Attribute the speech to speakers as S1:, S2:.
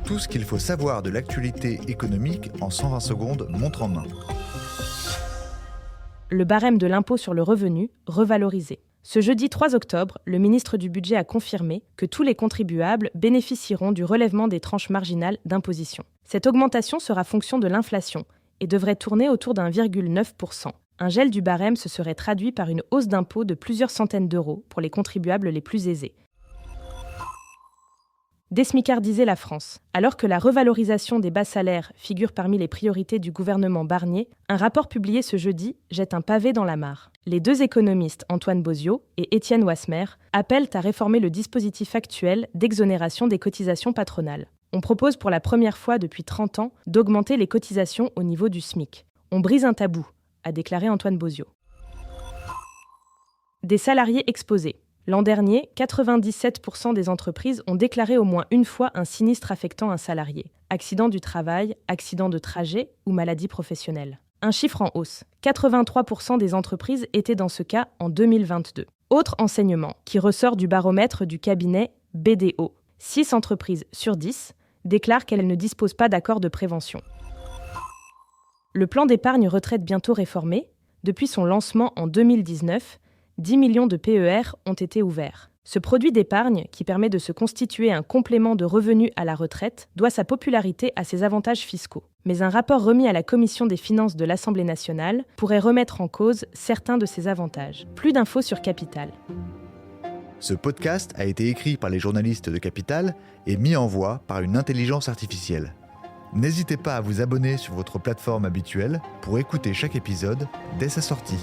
S1: Tout ce qu'il faut savoir de l'actualité économique en 120 secondes, montre en main.
S2: Le barème de l'impôt sur le revenu revalorisé. Ce jeudi 3 octobre, le ministre du Budget a confirmé que tous les contribuables bénéficieront du relèvement des tranches marginales d'imposition. Cette augmentation sera fonction de l'inflation et devrait tourner autour d'1,9%. Un gel du barème se serait traduit par une hausse d'impôt de plusieurs centaines d'euros pour les contribuables les plus aisés. Désmicardiser la France. Alors que la revalorisation des bas salaires figure parmi les priorités du gouvernement Barnier, un rapport publié ce jeudi jette un pavé dans la mare. Les deux économistes Antoine Boziaux et Étienne Wasmer appellent à réformer le dispositif actuel d'exonération des cotisations patronales. On propose pour la première fois depuis 30 ans d'augmenter les cotisations au niveau du SMIC. On brise un tabou, a déclaré Antoine Boziaux. Des salariés exposés. L'an dernier, 97% des entreprises ont déclaré au moins une fois un sinistre affectant un salarié. Accident du travail, accident de trajet ou maladie professionnelle. Un chiffre en hausse. 83% des entreprises étaient dans ce cas en 2022. Autre enseignement qui ressort du baromètre du cabinet BDO. 6 entreprises sur 10 déclarent qu'elles ne disposent pas d'accord de prévention. Le plan d'épargne retraite bientôt réformé. Depuis son lancement en 2019, 10 millions de PER ont été ouverts. Ce produit d'épargne, qui permet de se constituer un complément de revenus à la retraite, doit sa popularité à ses avantages fiscaux. Mais un rapport remis à la Commission des finances de l'Assemblée nationale pourrait remettre en cause certains de ces avantages. Plus d'infos sur Capital.
S1: Ce podcast a été écrit par les journalistes de Capital et mis en voix par une intelligence artificielle. N'hésitez pas à vous abonner sur votre plateforme habituelle pour écouter chaque épisode dès sa sortie.